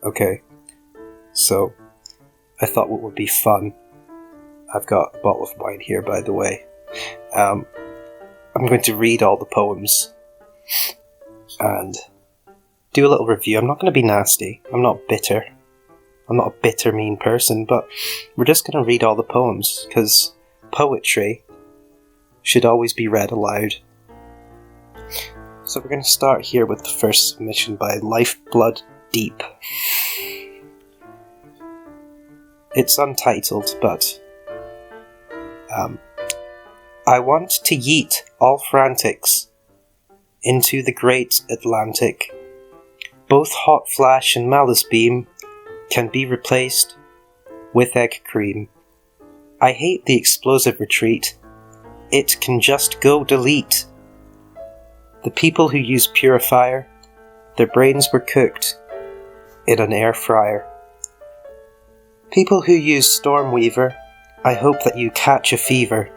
Okay, so I thought what would be fun. I've got a bottle of wine here, by the way. I'm going to read all the poems and do a little review. I'm not going to be nasty. I'm not bitter. I'm not a bitter, mean person, but we're just going to read all the poems, because poetry should always be read aloud. So we're going to start here with the first submission by Lifeblooddeep. It's untitled, but I want to yeet all frantics into the great Atlantic. Both hot flash and malice beam can be replaced with egg cream. I hate the explosive retreat. It can just go delete. The people who use purifier, their brains were cooked in an air fryer. People who use Stormweaver, I hope that you catch a fever.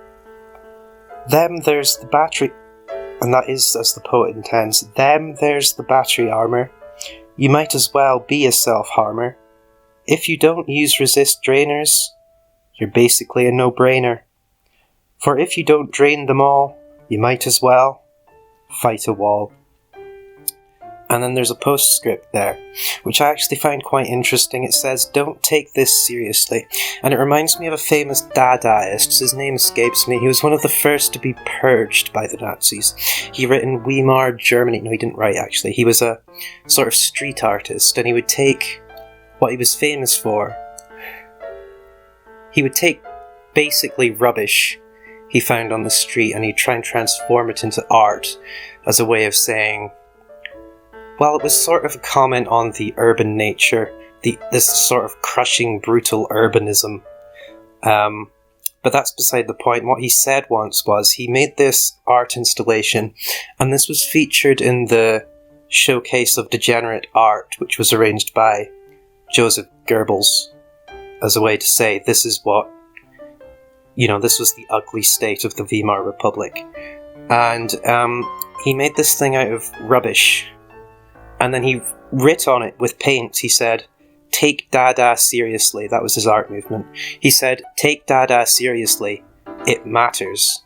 Them there's the battery, and that is as the poet intends, them there's the battery armor. You might as well be a self-harmer. If you don't use resist drainers, you're basically a no-brainer. For if you don't drain them all, you might as well fight a wall. And then there's a postscript there, which I actually find quite interesting. It says, don't take this seriously. And it reminds me of a famous Dadaist. His name escapes me. He was one of the first to be purged by the Nazis. He wrote in Weimar, Germany. No, he didn't write, actually. He was a sort of street artist, and he would take what he was famous for. He would take basically rubbish he found on the street, and he'd try and transform it into art as a way of saying, well, it was sort of a comment on the urban nature, this sort of crushing, brutal urbanism. But that's beside the point. What he said once was he made this art installation, and this was featured in the Showcase of Degenerate Art, which was arranged by Joseph Goebbels, as a way to say this is what, this was the ugly state of the Weimar Republic. And he made this thing out of rubbish. And then he writ on it with paint. He said, take Dada seriously. That was his art movement. He said, take Dada seriously. It matters.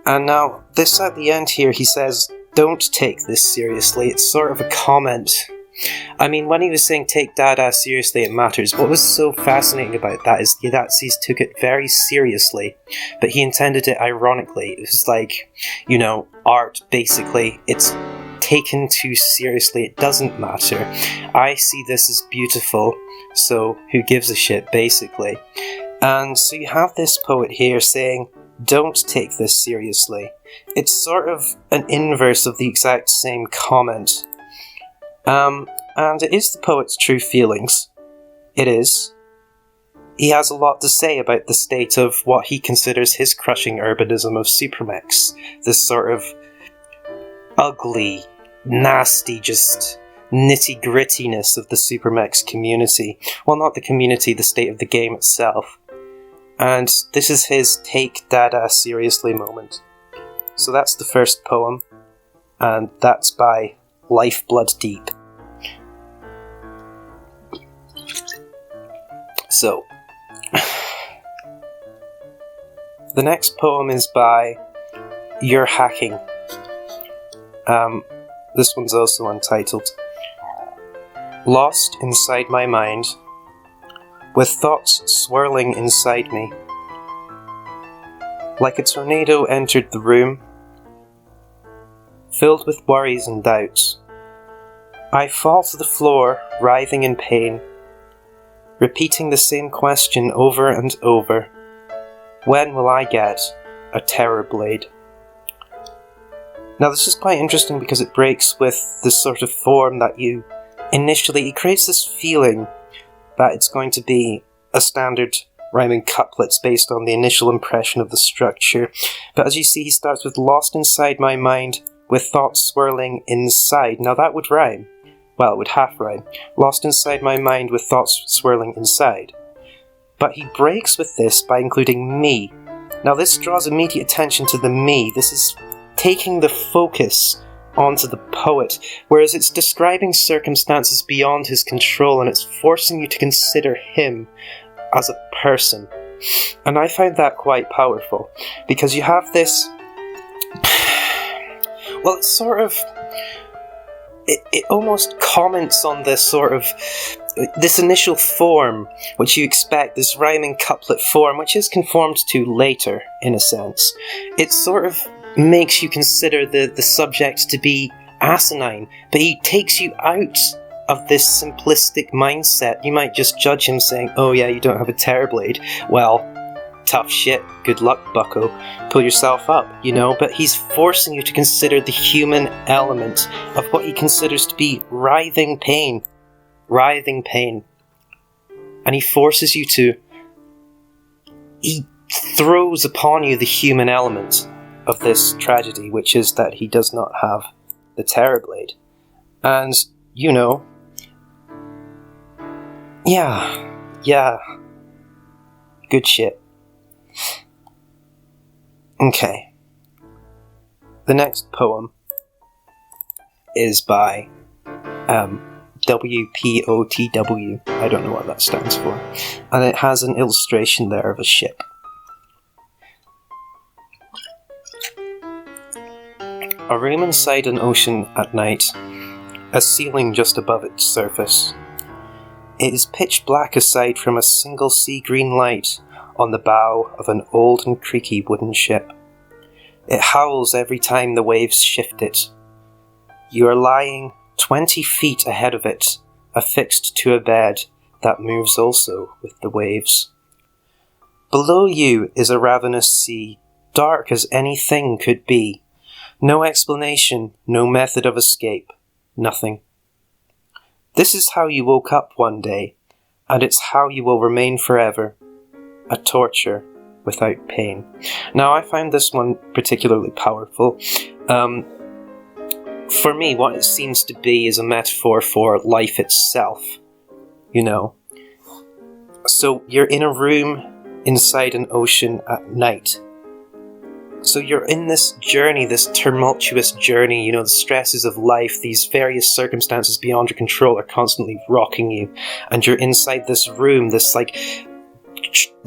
And now, this at the end here, he says, don't take this seriously. It's sort of a comment. I mean, when he was saying, take Dada seriously, it matters, what was so fascinating about that is the Nazis took it very seriously, but he intended it ironically. It was like, art, basically, it's taken too seriously, it doesn't matter. I see this as beautiful, so who gives a shit, basically. And so you have this poet here saying, don't take this seriously. It's sort of an inverse of the exact same comment. And it is the poet's true feelings. It is. He has a lot to say about the state of what he considers his crushing urbanism of Supermechs. This sort of ugly, nasty, just nitty-grittiness of the Supermechs community. Well, not the community, the state of the game itself. And this is his take Dada seriously moment. So that's the first poem, and that's by Lifeblooddeep. So, the next poem is by You're Hacking. This one's also untitled. Lost inside my mind, with thoughts swirling inside me. Like a tornado entered the room, filled with worries and doubts. I fall to the floor, writhing in pain, repeating the same question over and over. When will I get a terror blade? Now this is quite interesting because it breaks with the sort of form that you initially... It creates this feeling that it's going to be a standard rhyming couplets based on the initial impression of the structure. But as you see, he starts with lost inside my mind, with thoughts swirling inside. Now that would rhyme. Well, it would half rhyme. Lost inside my mind with thoughts swirling inside. But he breaks with this by including me. Now this draws immediate attention to the me. This is taking the focus onto the poet, whereas it's describing circumstances beyond his control and it's forcing you to consider him as a person. And I find that quite powerful, because you have this... well, it's sort of... It almost comments on this sort of... this initial form, which you expect, this rhyming couplet form, which is conformed to later, in a sense. It sort of makes you consider the subject to be asinine, but he takes you out of this simplistic mindset. You might just judge him saying, oh yeah, you don't have a Terrorblade. Well, tough shit, good luck, bucko. Pull yourself up, you know? But he's forcing you to consider the human element of what he considers to be writhing pain. Writhing pain. And he forces you to... he throws upon you the human element of this tragedy, which is that he does not have the Terrorblade. And, you know... Yeah. Good shit. Okay. The next poem is by Wpotw. I don't know what that stands for. And it has an illustration there of a ship. A room inside an ocean at night, a ceiling just above its surface. It is pitch black aside from a single sea green light on the bow of an old and creaky wooden ship. It howls every time the waves shift it. You are lying 20 feet ahead of it, affixed to a bed that moves also with the waves. Below you is a ravenous sea, dark as anything could be. No explanation, no method of escape, nothing. This is how you woke up one day, and it's how you will remain forever. A torture without pain. Now, I find this one particularly powerful. For me, what it seems to be is a metaphor for life itself, you know. So you're in a room inside an ocean at night. So you're in this journey, this tumultuous journey, you know, the stresses of life, these various circumstances beyond your control are constantly rocking you. And you're inside this room, this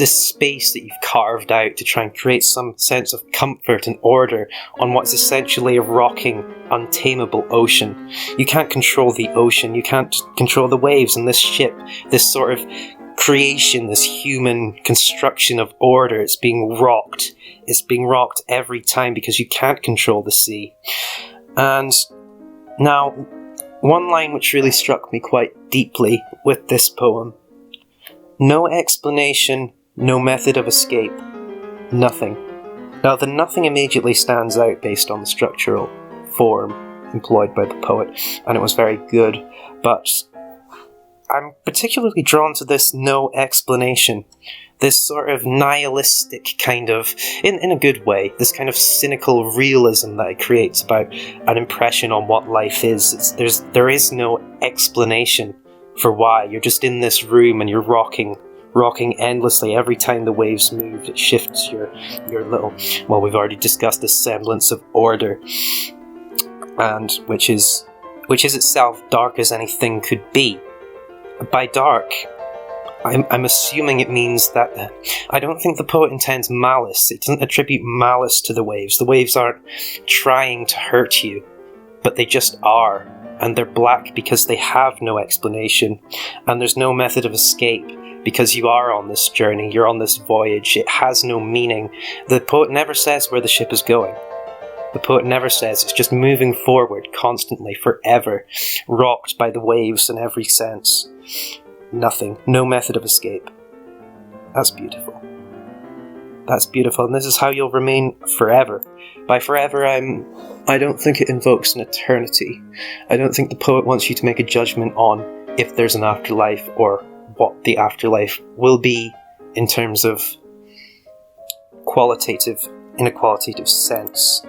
space that you've carved out to try and create some sense of comfort and order on what's essentially a rocking, untamable ocean. You can't control the ocean, you can't control the waves, and this ship, this sort of creation, this human construction of order, it's being rocked. It's being rocked every time because you can't control the sea. And now, one line which really struck me quite deeply with this poem: no explanation, no method of escape, nothing. Now, the nothing immediately stands out based on the structural form employed by the poet, and it was very good, but I'm particularly drawn to this no explanation, this sort of nihilistic kind of, in a good way, this kind of cynical realism that it creates about an impression on what life is. There is no explanation for why. You're just in this room and you're rocking endlessly. Every time the waves move, it shifts your little, well, we've already discussed the semblance of order, and which is itself dark as anything could be. By dark, I'm assuming it means that I don't think the poet intends malice. It doesn't attribute malice to the waves. The waves aren't trying to hurt you, but they just are. And they're black because they have no explanation. And there's no method of escape because you are on this journey. You're on this voyage. It has no meaning. The poet never says where the ship is going. The poet never says. It's just moving forward constantly, forever, rocked by the waves in every sense. Nothing. No method of escape. That's beautiful. That's beautiful, and this is how you'll remain forever. By forever, I don't think it invokes an eternity. I don't think the poet wants you to make a judgment on if there's an afterlife or what the afterlife will be in terms of in a qualitative sense.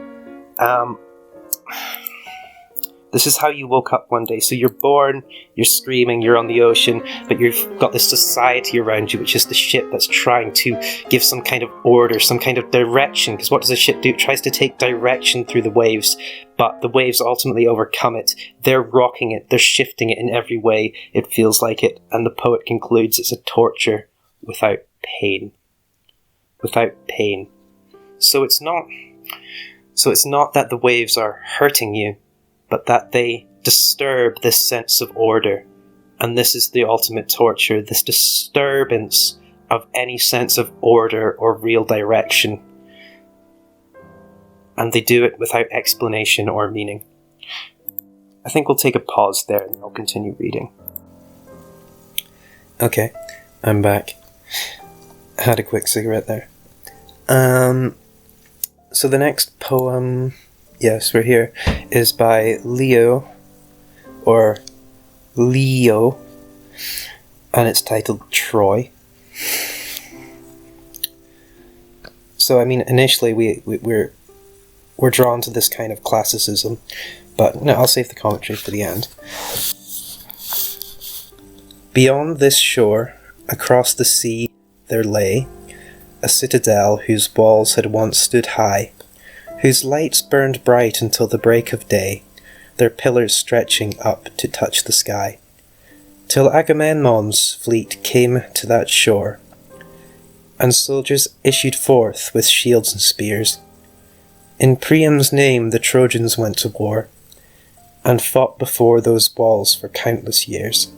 This is how you woke up one day. So you're born, you're screaming, you're on the ocean, but you've got this society around you, which is the ship that's trying to give some kind of order, some kind of direction. Because what does a ship do? It tries to take direction through the waves, but the waves ultimately overcome it. They're rocking it, they're shifting it in every way it feels like it. And the poet concludes it's a torture without pain. Without pain. So it's not that the waves are hurting you, but that they disturb this sense of order. And this is the ultimate torture, this disturbance of any sense of order or real direction. And they do it without explanation or meaning. I think we'll take a pause there and I'll continue reading. Okay, I'm back. Had a quick cigarette there. So the next poem, yes, we're here, is by Leo, and it's titled Troy. So, I mean, initially we're drawn to this kind of classicism, but no, I'll save the commentary for the end. Beyond this shore, across the sea, there lay a citadel whose walls had once stood high, whose lights burned bright until the break of day, their pillars stretching up to touch the sky, till Agamemnon's fleet came to that shore, and soldiers issued forth with shields and spears. In Priam's name the Trojans went to war, and fought before those walls for countless years.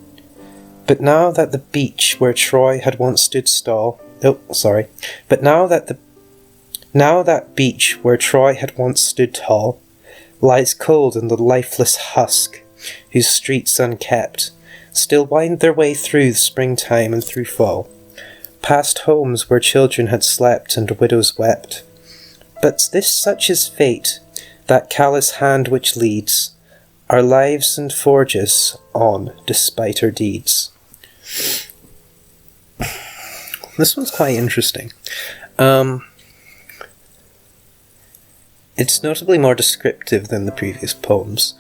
But now that the beach where Troy had once stood But now that beach where Troy had once stood tall lies cold in the lifeless husk, whose streets unkept still wind their way through springtime and through fall, past homes where children had slept and widows wept. But this such is fate, that callous hand which leads our lives and forges on despite our deeds. This one's quite interesting. It's notably more descriptive than the previous poems.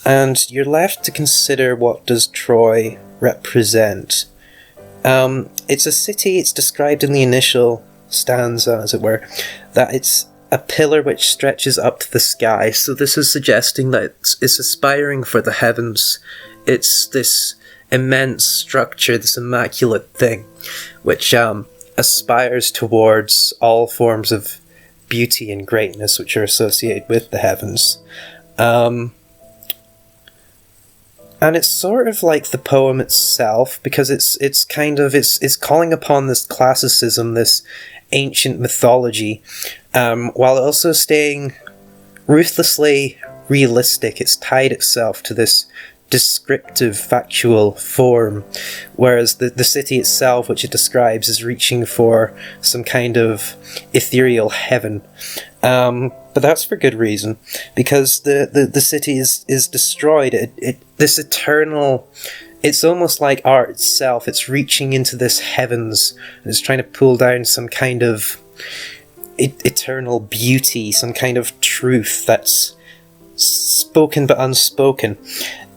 And you're left to consider, what does Troy represent? It's a city, it's described in the initial stanza, as it were, that it's a pillar which stretches up to the sky. So this is suggesting that it's aspiring for the heavens. It's this immense structure, this immaculate thing, which aspires towards all forms of beauty and greatness which are associated with the heavens. And it's sort of like the poem itself, because it's calling upon this classicism, this ancient mythology, while also staying ruthlessly realistic. It's tied itself to this descriptive, factual form, whereas the city itself, which it describes, is reaching for some kind of ethereal heaven. But that's for good reason, because the city is destroyed. This eternal, it's almost like art itself. It's reaching into this heavens, and it's trying to pull down some kind of eternal beauty, some kind of truth that's spoken but unspoken.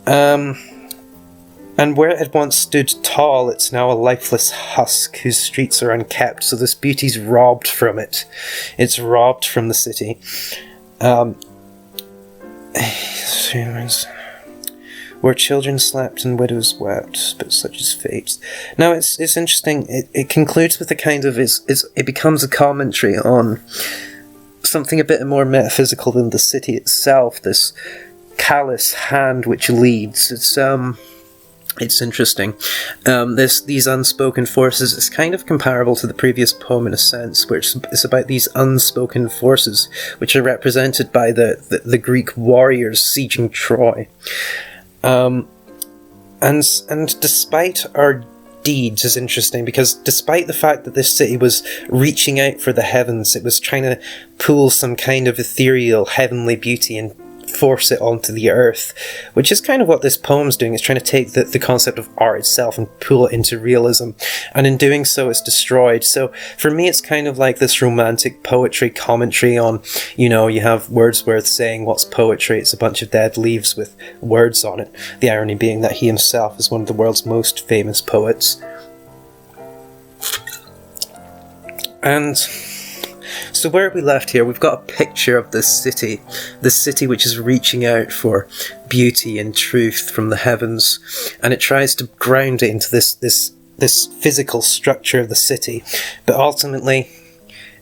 And where it had once stood tall, it's now a lifeless husk whose streets are unkept, so this beauty's robbed from it. It's robbed from the city. Where children slept and widows wept, but such is fate. Now, it's interesting, it concludes with a kind of, it becomes a commentary on something a bit more metaphysical than the city itself, this callous hand which leads. It's interesting. These unspoken forces, it's kind of comparable to the previous poem in a sense, where it's about these unspoken forces which are represented by the Greek warriors sieging Troy. And despite our deeds is interesting, because despite the fact that this city was reaching out for the heavens, it was trying to pull some kind of ethereal heavenly beauty and force it onto the earth, which is kind of what this poem's doing. It's trying to take the concept of art itself and pull it into realism, and in doing so it's destroyed. So for me it's kind of like this romantic poetry commentary on, you know, you have Wordsworth saying what's poetry? It's a bunch of dead leaves with words on it. The irony being that he himself is one of the world's most famous poets. And so where are we left here? We've got a picture of this city which is reaching out for beauty and truth from the heavens, and it tries to ground it into this physical structure of the city, but ultimately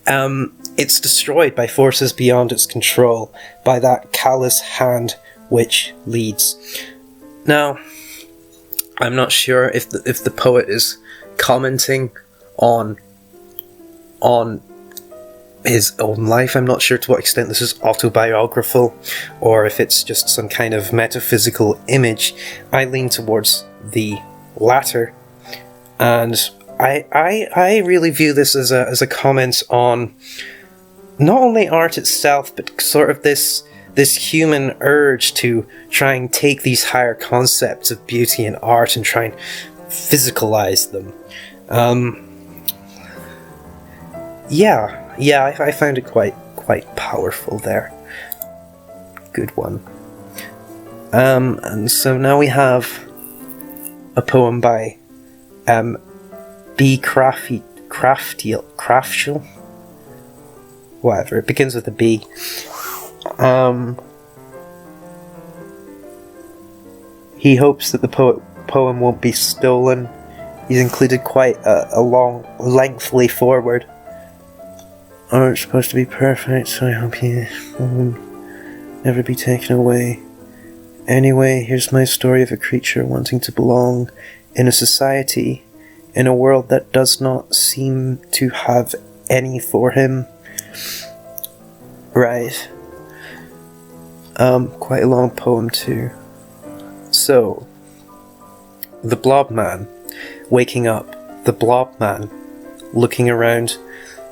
it's destroyed by forces beyond its control, by that callous hand which leads. Now, I'm not sure if the poet is commenting on his own life. I'm not sure to what extent this is autobiographical, or if it's just some kind of metaphysical image. I lean towards the latter, and I really view this as a comment on not only art itself, but sort of this human urge to try and take these higher concepts of beauty and art and try and physicalize them. Yeah, I found it quite powerful there. Good one. And so now we have a poem by Crafty Craftshill. Whatever, it begins with a B. He hopes that the poem won't be stolen. He's included quite a long, lengthy foreword. Art's supposed to be perfect, so I hope you won't never be taken away. Anyway, here's my story of a creature wanting to belong in a society, in a world that does not seem to have any for him. Right. Quite a long poem too. So, the Blob Man, waking up, the Blob Man, looking around,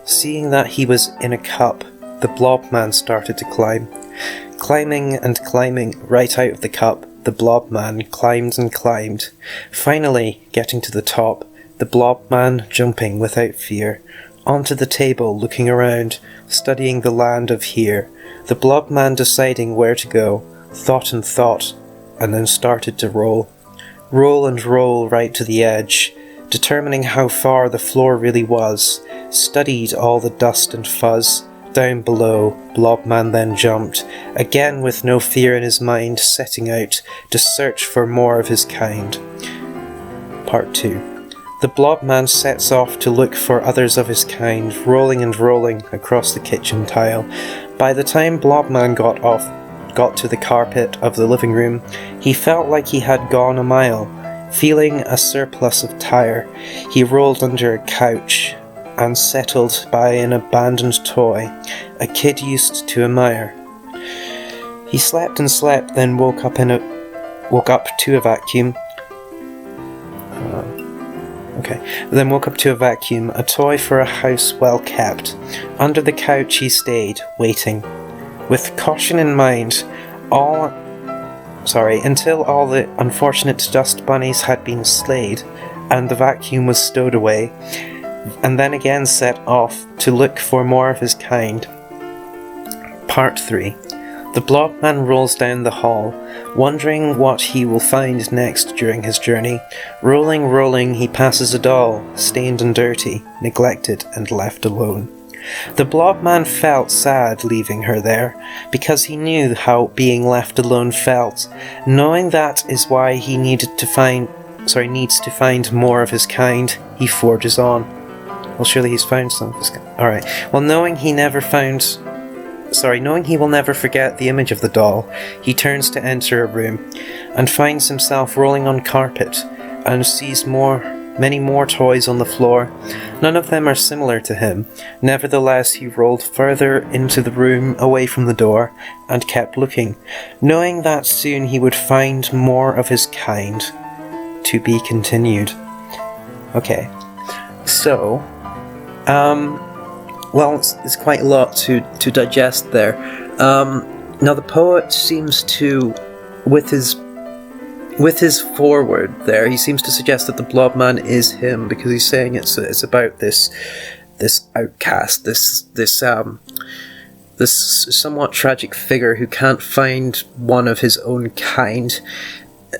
seeing that he was in a cup, the Blob Man started to climb. Climbing and climbing right out of the cup, the Blob Man climbed and climbed. Finally, getting to the top, the Blob Man jumping without fear. Onto the table, looking around, studying the land of here. The Blob Man deciding where to go, thought and thought, and then started to roll. Roll and roll right to the edge, determining how far the floor really was. Studied all the dust and fuzz. Down below, Blobman then jumped, again with no fear in his mind, setting out to search for more of his kind. Part 2. The Blobman sets off to look for others of his kind, rolling and rolling across the kitchen tile. By the time Blobman got to the carpet of the living room, he felt like he had gone a mile. Feeling a surplus of tire, he rolled under a couch and settled by an abandoned toy a kid used to admire. He slept and slept, then woke up to a vacuum. Then woke up to a vacuum, a toy for a house well kept. Under the couch he stayed, waiting, with caution in mind, until all the unfortunate dust bunnies had been slayed, and the vacuum was stowed away, and then again set off to look for more of his kind. Part 3. The Blobman rolls down the hall, wondering what he will find next during his journey. Rolling, rolling, he passes a doll, stained and dirty, neglected and left alone. The Blobman felt sad leaving her there, because he knew how being left alone felt. Knowing that is why he needs to find more of his kind, he forges on. Well, surely he's found some of his kind. Alright. Well, knowing he will never forget the image of the doll, he turns to enter a room, and finds himself rolling on carpet, and sees many more toys on the floor. None of them are similar to him. Nevertheless, he rolled further into the room, away from the door, and kept looking, knowing that soon he would find more of his kind. To be continued. Okay. So, well, it's quite a lot to digest there. Now the poet seems to, with his foreword there, he seems to suggest that the blob man is him, because he's saying it's about this outcast, this somewhat tragic figure who can't find one of his own kind.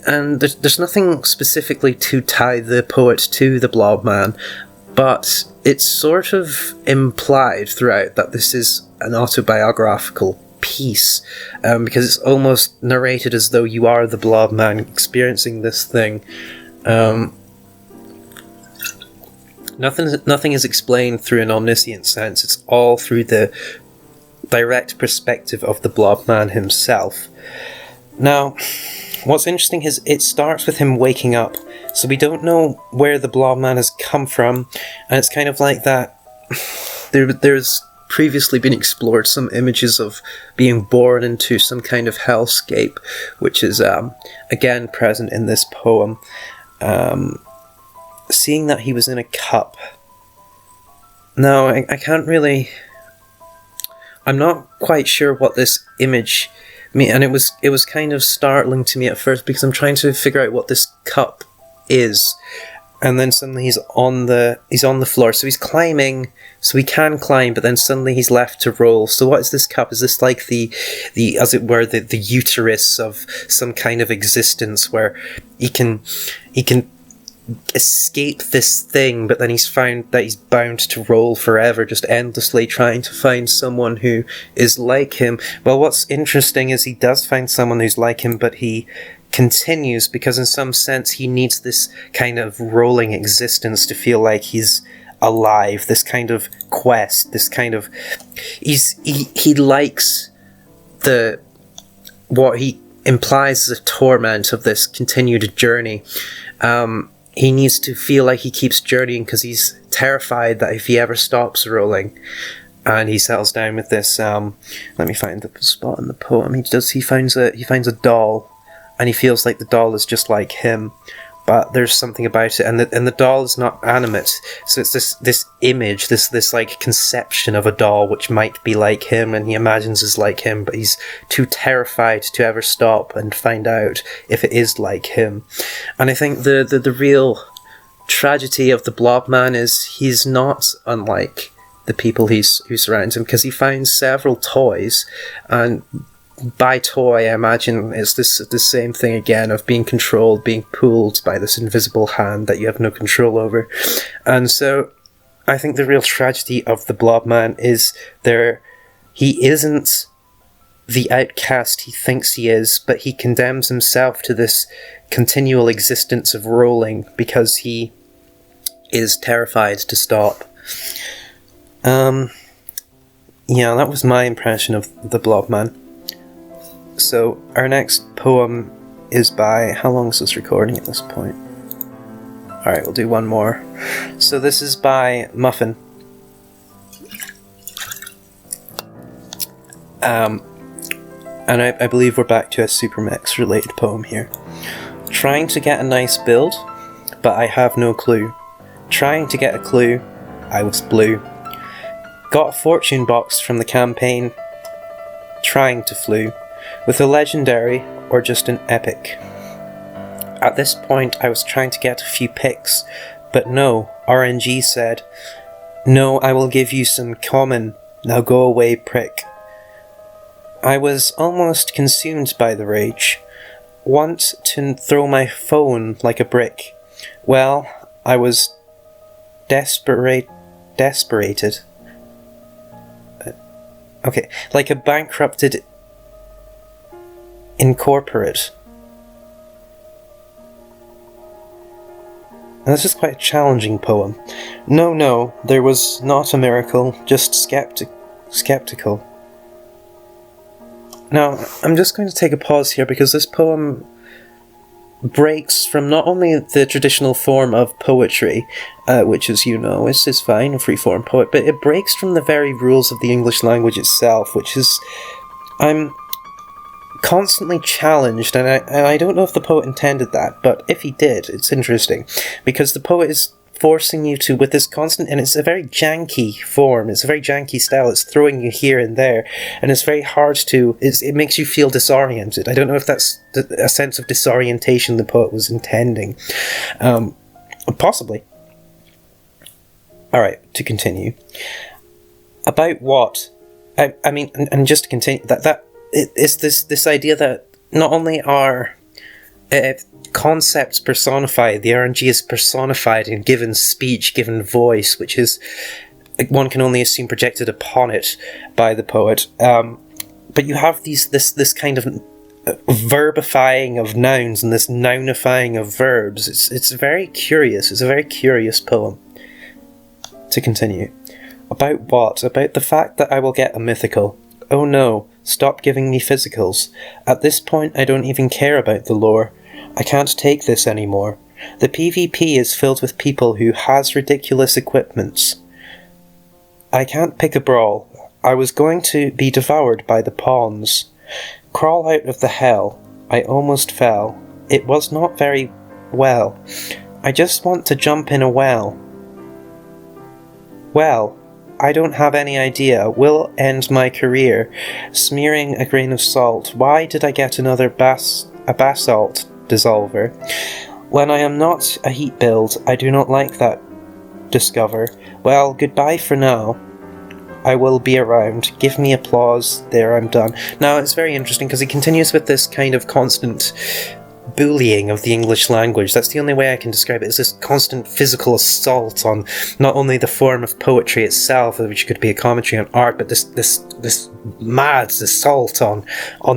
And there's nothing specifically to tie the poet to the blob man, but it's sort of implied throughout that this is an autobiographical piece, because it's almost narrated as though you are the blob man experiencing this thing. Nothing is explained through an omniscient sense. It's all through the direct perspective of the blob man himself. Now, what's interesting is it starts with him waking up, so we don't know where the blob man has come from, and it's kind of like that. There's previously been explored some images of being born into some kind of hellscape, which is again present in this poem. Seeing that he was in a cup. Now, I can't really... I'm not quite sure what this image means, and it was kind of startling to me at first, because I'm trying to figure out what this cup is. And then suddenly he's on the floor, so he's climbing, so he can climb, but then suddenly he's left to roll. So what is this cup? Is this like the as it were, the uterus of some kind of existence where he can escape this thing, but then he's found that he's bound to roll forever, just endlessly trying to find someone who is like him? Well, what's interesting is he does find someone who's like him, but he continues, because in some sense he needs this kind of rolling existence to feel like he's alive, this kind of quest, this kind of... He likes what he implies as a torment of this continued journey. He needs to feel like he keeps journeying because he's terrified that if he ever stops rolling, and he settles down with this, let me find the spot in the poem. He finds a doll, and he feels like the doll is just like him, but there's something about it, and the doll is not animate, so it's this image, this like conception of a doll which might be like him, and he imagines is like him, but he's too terrified to ever stop and find out if it is like him. And I think the real tragedy of the blob man is he's not unlike the people who surround him, because he finds several toys, and by toy I imagine it's the same thing again of being controlled, being pulled by this invisible hand that you have no control over. And so I think the real tragedy of the blob man is he isn't the outcast he thinks he is, but he condemns himself to this continual existence of rolling because he is terrified to stop. Yeah, that was my impression of the blob man. So our next poem is by... How long is this recording at this point? Alright, we'll do one more. So this is by Muffin. And I believe we're back to a Supermechs related poem here. Trying to get a nice build, but I have no clue. Trying to get a clue, I was blue. Got a fortune box from the campaign. Trying to flew. With a legendary or just an epic. At this point I was trying to get a few picks, but no, RNG said, "No, I will give you some common, now go away prick." I was almost consumed by the rage. Want to throw my phone like a brick. Well, I was desperated. Okay, like a bankrupted incorporate. And this is quite a challenging poem. No, there was not a miracle, just skeptical. Now, I'm just going to take a pause here because this poem breaks from not only the traditional form of poetry, which, as you know, is fine, a free-form poet, but it breaks from the very rules of the English language itself, which is... I'm constantly challenged, and I don't know if the poet intended that, but if he did, it's interesting, because the poet is forcing you to, with this constant, and it's a very janky form, it's a very janky style, it's throwing you here and there, and it's very hard to, it makes you feel disoriented. I don't know if that's a sense of disorientation the poet was intending. Possibly. Alright, to continue. About what? I mean, and just to continue, it's this idea that not only are concepts personified, the RNG is personified and given speech, given voice, which is, one can only assume, projected upon it by the poet. But you have this kind of verbifying of nouns and this nounifying of verbs. It's very curious. It's a very curious poem. To continue. About what? About the fact that I will get a mythical. Oh no, stop giving me physicals. At this point I don't even care about the lore. I can't take this anymore. The PvP is filled with people who has ridiculous equipments. I can't pick a brawl. I was going to be devoured by the pawns. Crawl out of the hell. I almost fell. It was not very well. I just want to jump in a well. Well, I don't have any idea. Will end my career. Smearing a grain of salt. Why did I get another basalt dissolver? When I am not a heat build, I do not like that. Discover. Well, goodbye for now. I will be around. Give me applause. There, I'm done. Now, it's very interesting because he continues with this kind of constant bullying of the English language. That's the only way I can describe it. It's this constant physical assault on not only the form of poetry itself, which could be a commentary on art, but this mad assault on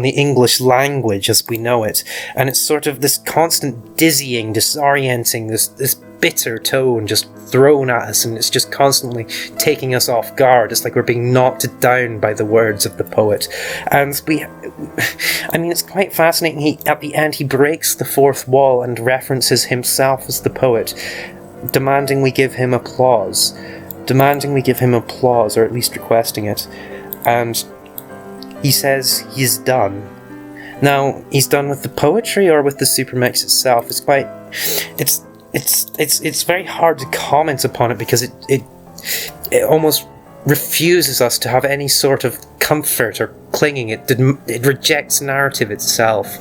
the English language as we know it. And it's sort of this constant dizzying, disorienting, this bitter tone just thrown at us, and it's just constantly taking us off guard. It's like we're being knocked down by the words of the poet. And it's quite fascinating. At the end, he breaks the fourth wall and references himself as the poet, demanding we give him applause, or at least requesting it. And he says he's done. Now, he's done with the poetry or with the Supermechs itself. It's very hard to comment upon it because it almost refuses us to have any sort of comfort or clinging. It rejects narrative itself.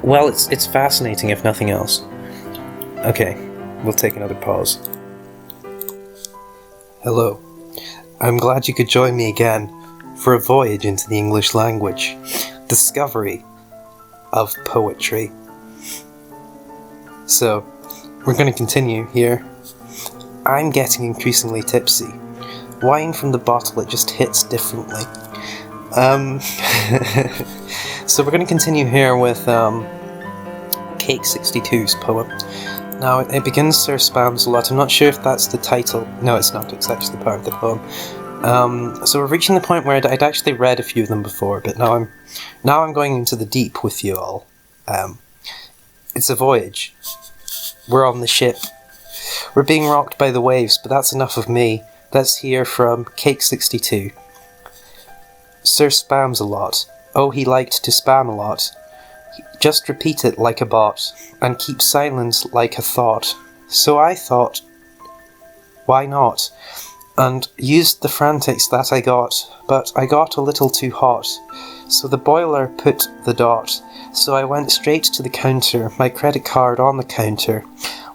Well, it's fascinating if nothing else. Okay, we'll take another pause. Hello. I'm glad you could join me again for a voyage into the English language. Discovery of poetry. So, we're going to continue here. I'm getting increasingly tipsy. Wine from the bottle, it just hits differently. So we're going to continue here with Cake 62's poem. Now, it begins Sir Spams a lot. I'm not sure if that's the title. No, it's not. It's actually the part of the poem. So we're reaching the point where I'd actually read a few of them before, but now I'm going into the deep with you all. It's a voyage. We're on the ship. We're being rocked by the waves, but that's enough of me. Let's hear from Cake 62. Sir spams a lot. Oh, he liked to spam a lot. Just repeat it like a bot, and keep silence like a thought. So I thought, why not? And used the frantics that I got, but I got a little too hot. So the boiler put the dot. So I went straight to the counter, my credit card on the counter.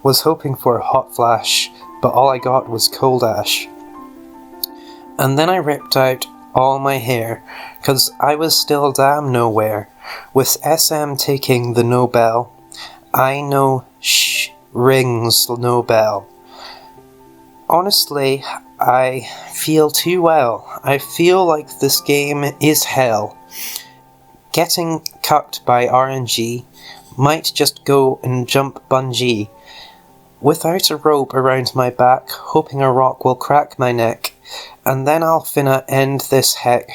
Was hoping for a hot flash, but all I got was cold ash. And then I ripped out all my hair, 'cause I was still damn nowhere. With SM taking the Nobel, I know rings no bell. Honestly, I feel too well. I feel like this game is hell. Getting cucked by RNG, might just go and jump bungee. Without a rope around my back, hoping a rock will crack my neck, and then I'll finna end this heck,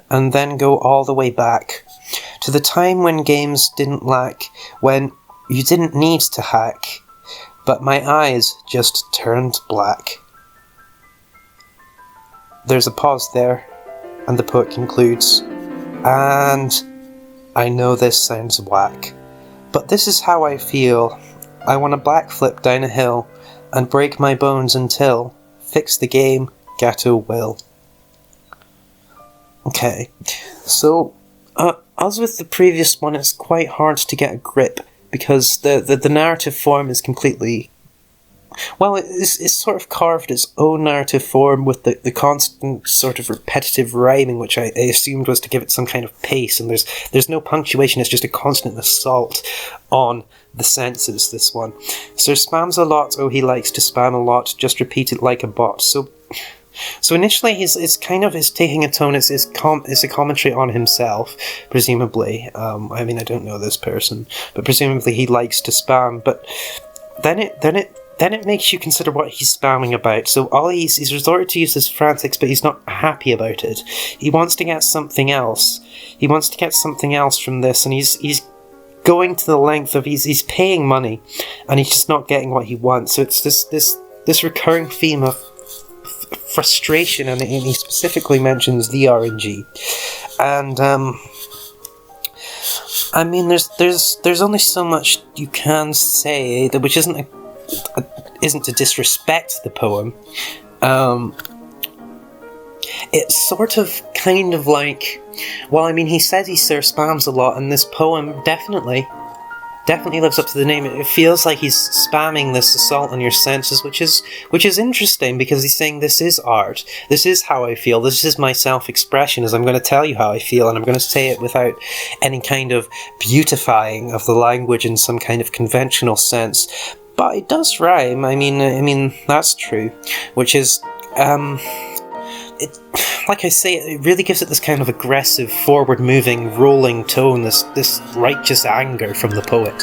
and then go all the way back to the time when games didn't lack, when you didn't need to hack, but my eyes just turned black. There's a pause there, and the poet concludes, and I know this sounds whack, but this is how I feel. I want to backflip down a hill and break my bones until fix the game, Gato will. Okay, so as with the previous one, it's quite hard to get a grip because the narrative form is completely... Well, it's sort of carved its own narrative form with the constant sort of repetitive rhyming, which I assumed was to give it some kind of pace, and there's no punctuation, it's just a constant assault on the senses, this one. So spams a lot, oh he likes to spam a lot, just repeat it like a bot. So initially it's taking a tone, it's a commentary on himself, presumably. I mean, I don't know this person, but presumably he likes to spam, but then it makes you consider what he's spamming about. So he's resorted to use his frantics, but he's not happy about it. He wants to get something else. He wants to get something else from this, and he's going to the length of he's paying money, and he's just not getting what he wants. So it's this recurring theme of frustration, and he specifically mentions the RNG. And I mean, there's only so much you can say, which isn't to disrespect the poem. It's sort of kind of like, well, I mean, he says he Sir Spams a lot, and this poem definitely lives up to the name. It feels like he's spamming this assault on your senses, which is interesting, because he's saying this is art, this is how I feel, this is my self-expression, as I'm going to tell you how I feel, and I'm going to say it without any kind of beautifying of the language in some kind of conventional sense. But it does rhyme. I mean that's true, which is it, like I say, it really gives it this kind of aggressive, forward-moving, rolling tone, this righteous anger from the poet.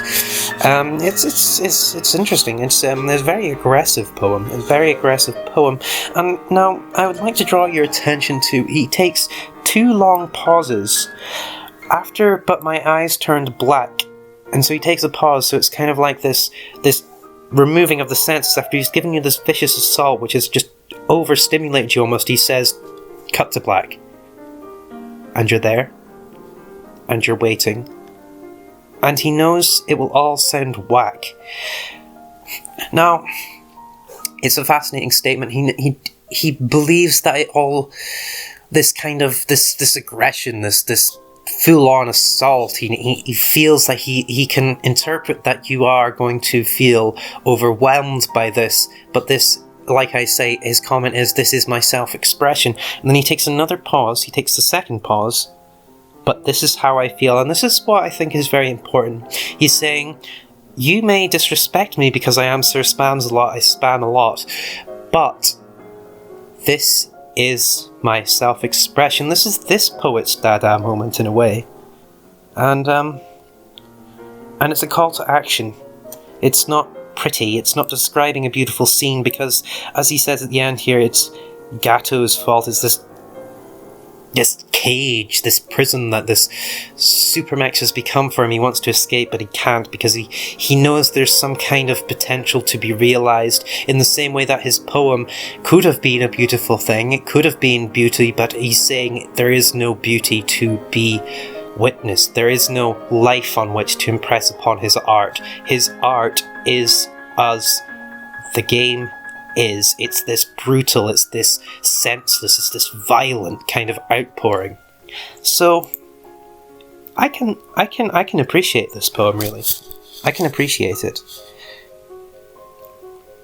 It's interesting. It's a very aggressive poem, And now I would like to draw your attention to, he takes 2 long pauses after "but my eyes turned black," and so he takes a pause. So it's kind of like this removing of the senses after he's giving you this vicious assault, which is just overstimulated you almost. He says, cut to black. And you're there. And you're waiting. And he knows it will all sound whack. Now, it's a fascinating statement. He believes that it all, this kind of, this aggression, this full-on assault, he feels like he can interpret that you are going to feel overwhelmed by this, but this, like I say, his comment is, this is my self-expression. And then he takes another pause, he takes the second pause, but this is how I feel, and this is what I think is very important. He's saying, you may disrespect me because I am Sir Spams a lot, I spam a lot, but this is my self-expression. This is this poet's dada moment in a way. And it's a call to action. It's not pretty, it's not describing a beautiful scene, because as he says at the end here, it's Gato's fault. It's this cage, this prison that this Supermechs has become for him. He wants to escape, but he can't, because he knows there's some kind of potential to be realised, in the same way that his poem could have been a beautiful thing, it could have been beauty, but he's saying there is no beauty to be witnessed, there is no life on which to impress upon his art. His art is as the game is. It's this brutal, it's this senseless, it's this violent kind of outpouring. So I can appreciate this poem, really. I can appreciate it.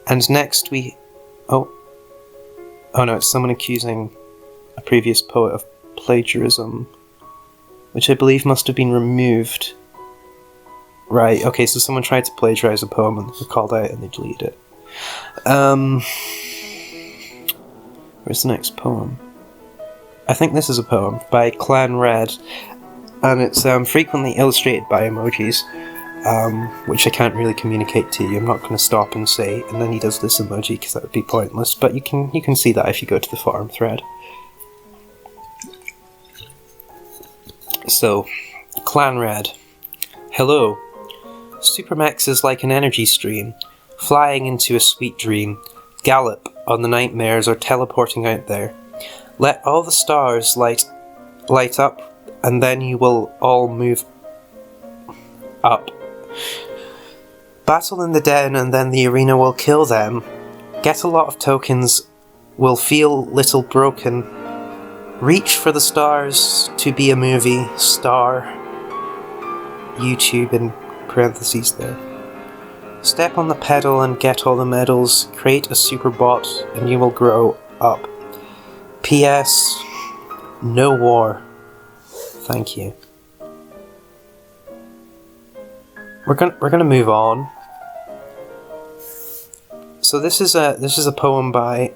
And next oh no, it's someone accusing a previous poet of plagiarism, which I believe must have been removed. Right, okay, so someone tried to plagiarize a poem and they called out and they deleted it. Where's the next poem? I think this is a poem by Clan Red, and it's frequently illustrated by emojis, which I can't really communicate to you. I'm not going to stop and say, and then he does this emoji, because that would be pointless, but you can see that if you go to the forum thread. So, Clan Red. Hello. Supermechs is like an energy stream, flying into a sweet dream. Gallop on the nightmares or teleporting out there. Let all the stars light up, and then you will all move up. Battle in the den and then the arena will kill them. Get a lot of tokens, will feel little broken. Reach for the stars to be a movie star. YouTube in parentheses there. Step on the pedal and get all the medals. Create a super bot and you will grow up. P.S. No war. Thank you. We're gonna move on. So this is a poem by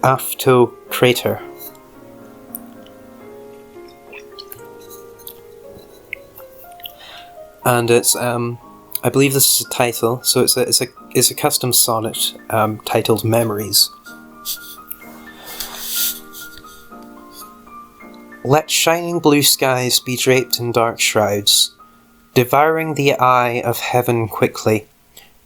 Obi Crater. And it's I believe this is a title, so it's a custom sonnet titled Memories. Let shining blue skies be draped in dark shrouds, devouring the eye of heaven quickly,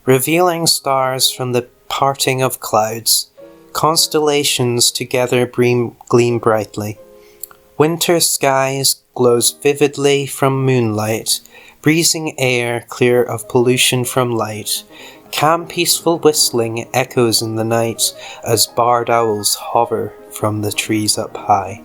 revealing stars from the parting of clouds, constellations together gleam brightly. Winter skies glows vividly from moonlight, breezing air clear of pollution from light. Calm peaceful whistling echoes in the night as barred owls hover from the trees up high.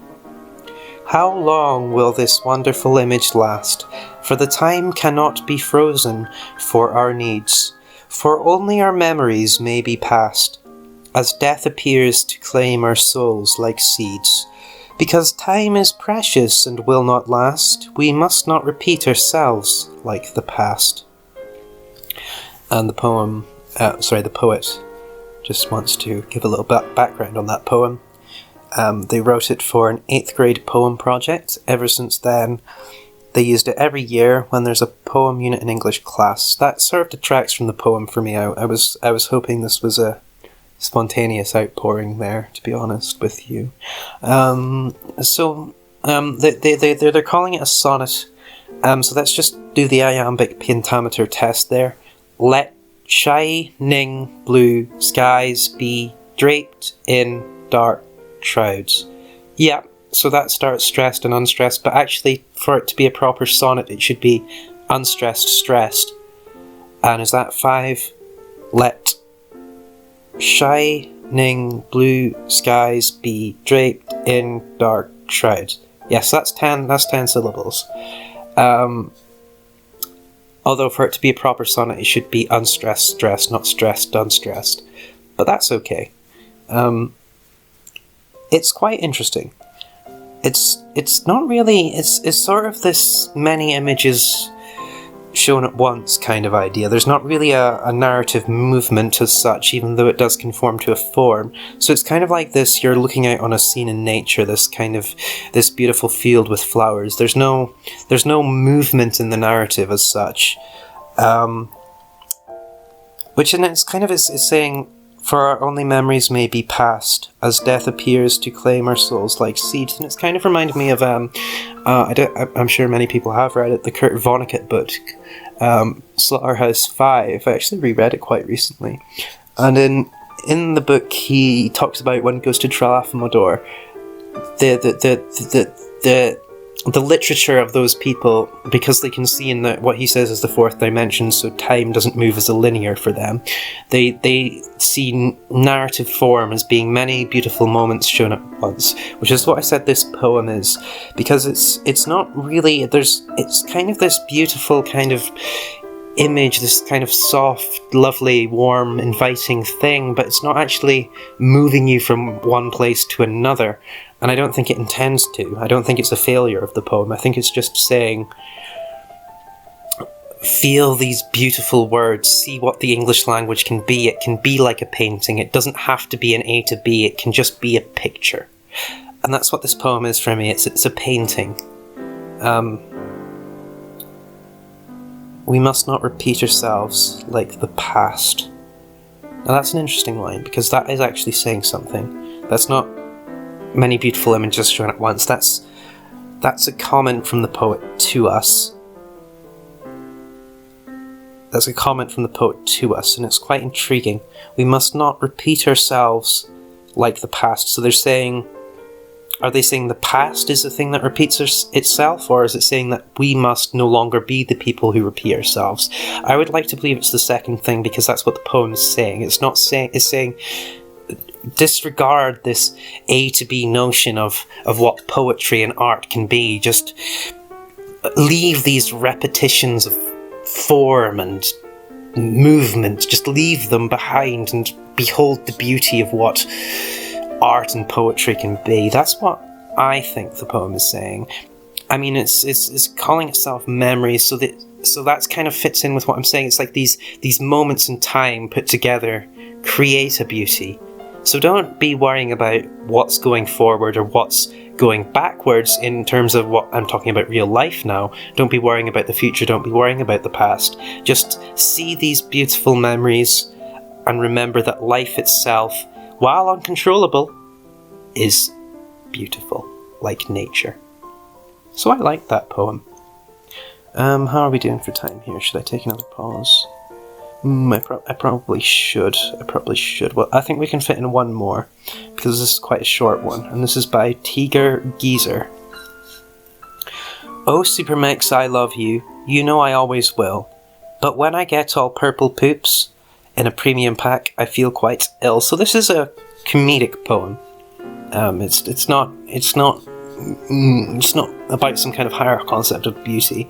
How long will this wonderful image last? For the time cannot be frozen for our needs, for only our memories may be past, as death appears to claim our souls like seeds. Because time is precious and will not last, we must not repeat ourselves like the past. And the poet just wants to give a little background on that poem. They wrote it for an 8th grade poem project. Ever since then, they used it every year when there's a poem unit in English class. That sort of detracts from the poem for me. I was hoping this was a spontaneous outpouring there, to be honest with you. They're calling it a sonnet. So let's just do the iambic pentameter test there. Let shining blue skies be draped in dark shrouds. Yeah, so that starts stressed and unstressed, but actually for it to be a proper sonnet it should be unstressed, stressed. And is that 5? Let shining blue skies be draped in dark shrouds. Yes, that's 10 syllables. Although for it to be a proper sonnet it should be unstressed, stressed, not stressed, unstressed. But that's okay. It's quite interesting. It's not really, it's sort of this many images shown at once kind of idea. There's not really a narrative movement as such, even though it does conform to a form. So it's kind of like this, you're looking out on a scene in nature, this beautiful field with flowers. There's no movement in the narrative as such. Which in it's kind of is saying, for our only memories may be past, as death appears to claim our souls like seeds. And it's kind of reminded me of, I'm sure many people have read it, the Kurt Vonnegut book, Slaughterhouse 5. I actually reread it quite recently. And in the book, he talks about when he goes to Tralfamadore, the literature of those people, because they can see in what he says is the 4th dimension, so time doesn't move as a linear for them. They see narrative form as being many beautiful moments shown at once, which is what I said this poem is, because it's not really, it's kind of this beautiful kind of image, this kind of soft, lovely, warm, inviting thing, but it's not actually moving you from one place to another. And I don't think it intends to. I don't think it's a failure of the poem. I think it's just saying, feel these beautiful words, see what the English language can be. It can be like a painting. It doesn't have to be an A to B. It can just be a picture. And that's what this poem is for me. It's a painting. We must not repeat ourselves like the past. Now that's an interesting line, because that is actually saying something. That's not many beautiful images shown at once. That's a comment from the poet to us. That's a comment from the poet to us, and it's quite intriguing. We must not repeat ourselves like the past. So they're saying, Are they saying the past is the thing that repeats itself, or is it saying that we must no longer be the people who repeat ourselves? I would like to believe it's the second thing, because that's what the poem is saying. It's saying disregard this A to B notion of what poetry and art can be. Just leave these repetitions of form and movement. Just leave them behind and behold the beauty of what art and poetry can be. That's what I think the poem is saying. I mean, it's calling itself memory, so that's kind of fits in with what I'm saying. It's like these moments in time put together create a beauty. So don't be worrying about what's going forward or what's going backwards in terms of what I'm talking about real life now. Don't be worrying about the future, don't be worrying about the past. Just see these beautiful memories and remember that life itself, while uncontrollable, is beautiful, like nature. So I like that poem. How are we doing for time here? Should I take another pause? I probably should. Well, I think we can fit in one more, because this is quite a short one, and this is by Tiger Geezer. Oh, Supermechs, I love you. You know I always will. But when I get all purple poops in a premium pack, I feel quite ill. So this is a comedic poem. It's not about some kind of higher concept of beauty.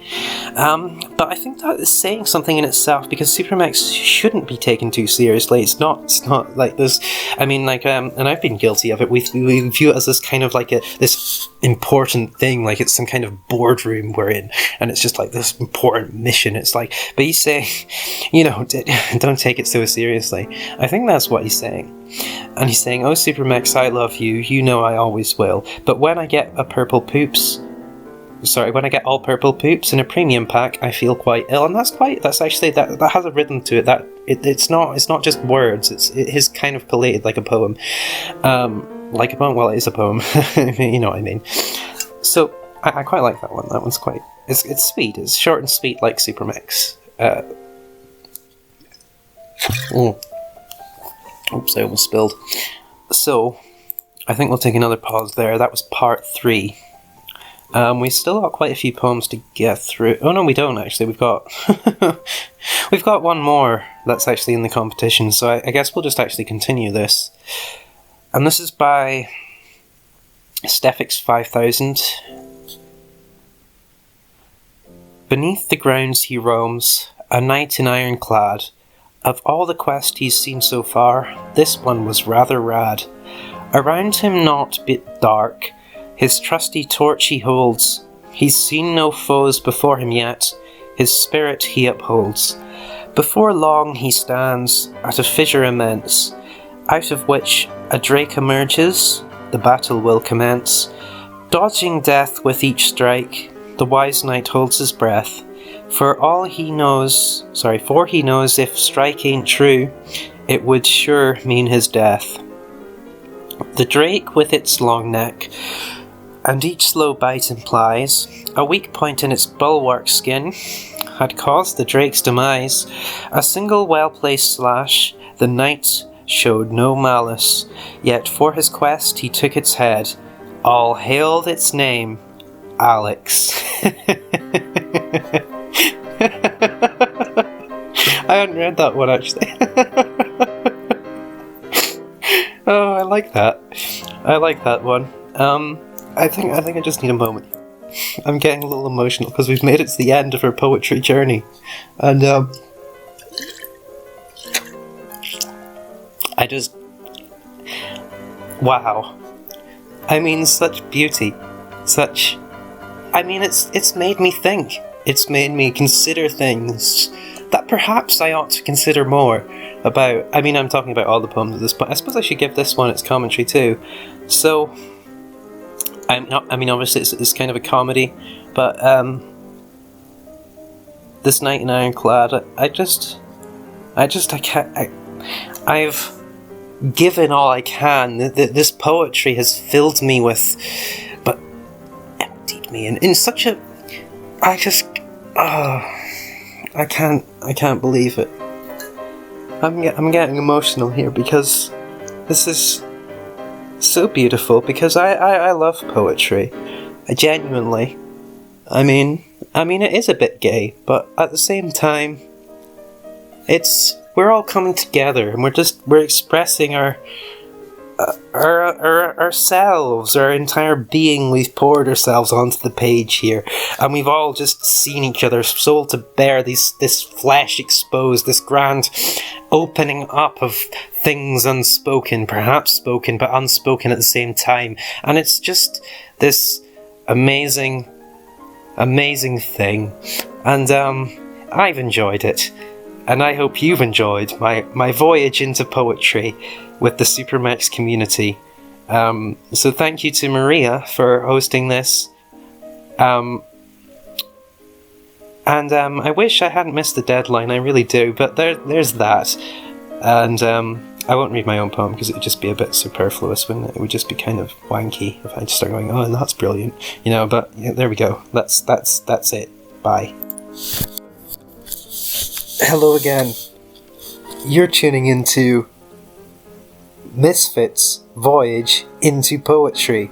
But I think that is saying something in itself, because Supermechs shouldn't be taken too seriously. It's not like this. I mean, like, and I've been guilty of it. We view it as this kind of like this important thing, like it's some kind of boardroom we're in, and it's just like this important mission. It's like, but he's saying, don't take it so seriously. I think that's what he's saying. And he's saying, oh, Supermechs, I love you. You know I always will. But when I get all purple poops in a premium pack, I feel quite ill. And that has a rhythm to it. It's not just words. It is kind of collated like a poem. Well, it is a poem. You know what I mean. So I quite like that one. That one's quite. It's sweet. It's short and sweet, like Supermechs. Oops, I almost spilled. So, I think we'll take another pause there. That was part 3. We still got quite a few poems to get through. Oh no, we don't actually. We've got we've got one more that's actually in the competition. So I guess we'll just actually continue this. And this is by Stefix 5000. Beneath the grounds he roams, a knight in ironclad. Of all the quests he's seen so far, this one was rather rad. Around him naught but dark, his trusty torch he holds. He's seen no foes before him yet, his spirit he upholds. Before long he stands at a fissure immense, out of which a drake emerges, the battle will commence. Dodging death with each strike, the wise knight holds his breath. For he knows if strike ain't true, it would sure mean his death. The drake with its long neck, and each slow bite implies a weak point in its bulwark skin, had caused the drake's demise. A single well-placed slash, the knight showed no malice, yet for his quest he took its head. All hailed its name, Alex. I hadn't read that one actually. Oh, I like that. I like that one. I think I just need a moment. I'm getting a little emotional because we've made it to the end of our poetry journey, and wow. I mean, such beauty, it's made me think. It's made me consider things that perhaps I ought to consider more about. I mean, I'm talking about all the poems at this point. I suppose I should give this one its commentary too. So, obviously it's kind of a comedy, but this Knight in Ironclad, I've given all I can. This poetry has filled me with, but emptied me in such a. I can't believe it. I'm getting emotional here because this is so beautiful, because I love poetry. I genuinely. I mean, it is a bit gay, but at the same time, we're all coming together, and we're expressing ourselves, our entire being. We've poured ourselves onto the page here, and we've all just seen each other's soul to bear, this flesh exposed, this grand opening up of things unspoken, perhaps spoken, but unspoken at the same time. And it's just this amazing thing. And I've enjoyed it. And I hope you've enjoyed my voyage into poetry with the Supermechs community. So thank you to Maria for hosting this. And I wish I hadn't missed the deadline, I really do, but there's that. And I won't read my own poem because it would just be a bit superfluous, wouldn't it? It would just be kind of wanky if I just start going, oh, that's brilliant, but yeah, there we go. That's it. Bye. Hello again. You're tuning into Misfits' Voyage into Poetry.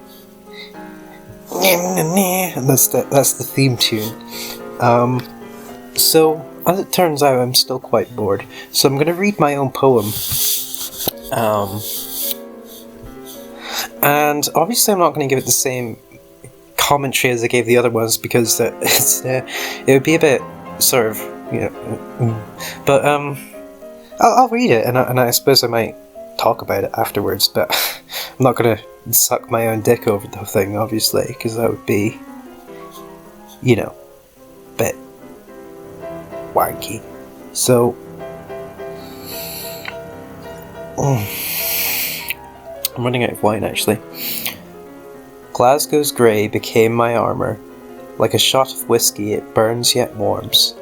And that's the theme tune. So, as it turns out, I'm still quite bored. So I'm going to read my own poem. And obviously I'm not going to give it the same commentary as I gave the other ones, because it would be a bit sort of, but I'll read it, and I suppose I might talk about it afterwards, but I'm not going to suck my own dick over the thing, obviously, because that would be, a bit wanky. So, I'm running out of wine, actually. Glasgow's grey became my armour. Like a shot of whiskey it burns yet warms.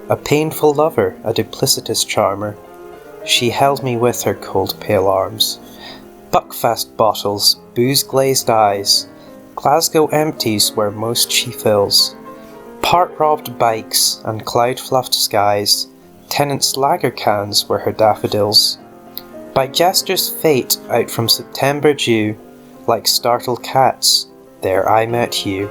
A painful lover, a duplicitous charmer. She held me with her cold pale arms. Buckfast bottles, booze-glazed eyes. Glasgow empties where most she fills. Part-robbed bikes and cloud-fluffed skies. Tenants' lager cans were her daffodils. By gestures fate out from September dew, like startled cats, there I met you.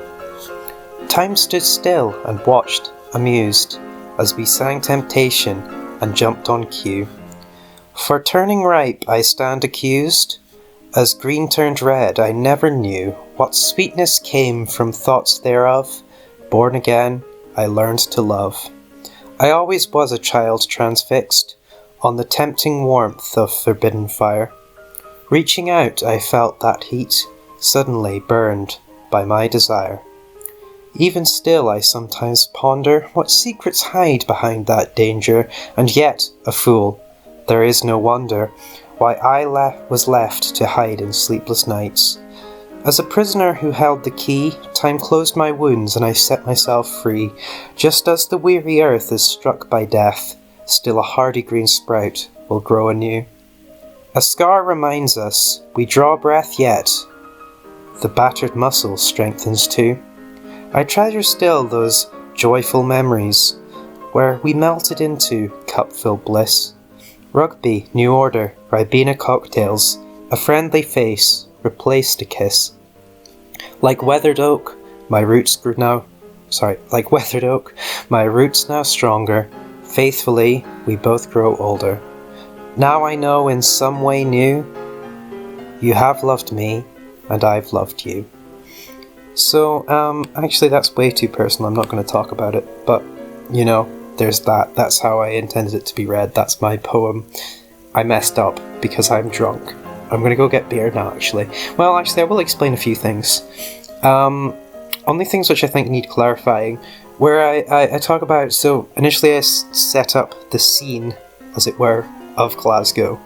Time stood still and watched, amused, as we sang Temptation and jumped on cue. For turning ripe I stand accused, as green turned red I never knew what sweetness came from thoughts thereof. Born again, I learned to love. I always was a child transfixed on the tempting warmth of forbidden fire. Reaching out, I felt that heat, suddenly burned by my desire. Even still I sometimes ponder what secrets hide behind that danger, and yet, a fool, there is no wonder why I was left to hide in sleepless nights. As a prisoner who held the key, time closed my wounds and I set myself free. Just as the weary earth is struck by death, still a hardy green sprout will grow anew. A scar reminds us we draw breath yet, the battered muscle strengthens too. I treasure still those joyful memories where we melted into cup-filled bliss. Rugby, New Order, Ribena cocktails, a friendly face replaced a kiss. Like weathered oak, my roots now stronger. Faithfully, we both grow older. Now I know in some way new, you have loved me, and I've loved you. So, actually that's way too personal, I'm not going to talk about it, but, there's that. That's how I intended it to be read. That's my poem. I messed up because I'm drunk. I'm going to go get beer now, actually. Well, actually, I will explain a few things. Only things which I think need clarifying. Where I talk about, so initially I set up the scene, as it were, of Glasgow,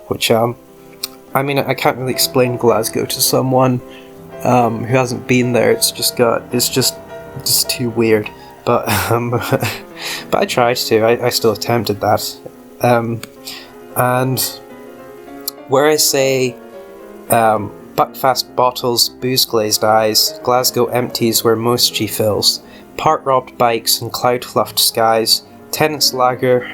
which, I can't really explain Glasgow to someone who hasn't been there. It's just too weird. But but I tried to. I still attempted that. And where I say buckfast bottles, booze-glazed eyes, Glasgow empties where most she fills, part-robbed bikes and cloud-fluffed skies, tenants' lager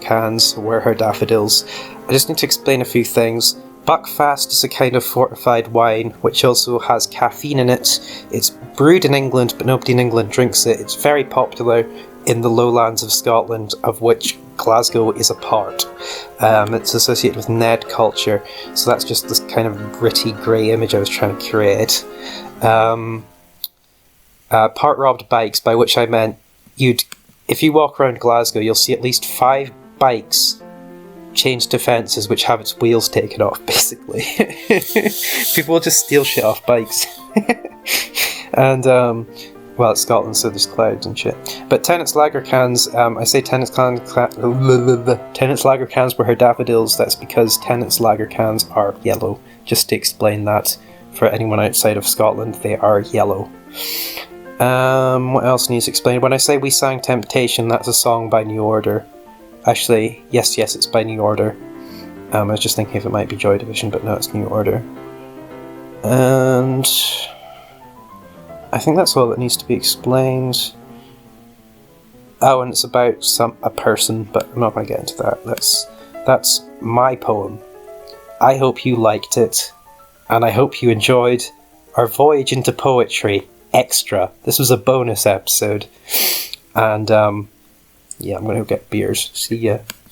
cans were her daffodils. I just need to explain a few things. Buckfast is a kind of fortified wine, which also has caffeine in it. It's brewed in England, but nobody in England drinks it. It's very popular in the lowlands of Scotland, of which Glasgow is a part. It's associated with Ned culture, so that's just this kind of gritty grey image I was trying to create. Part robbed bikes, by which I meant if you walk around Glasgow, you'll see at least 5 bikes chained to fences which have its wheels taken off, basically. People will just steal shit off bikes. And, well, it's Scotland, so there's clouds and shit. But Tennant's lager cans, I say Tennant's lager cans were her daffodils. That's because Tennant's lager cans are yellow. Just to explain that for anyone outside of Scotland, they are yellow. What else needs explained? When I say we sang Temptation, that's a song by New Order. Actually, yes, it's by New Order. I was just thinking if it might be Joy Division, but no, it's New Order. And I think that's all that needs to be explained. Oh, and it's about a person, but I'm not going to get into that. That's my poem. I hope you liked it, and I hope you enjoyed our voyage into poetry extra. This was a bonus episode, and yeah, I'm going to go get beers. See ya.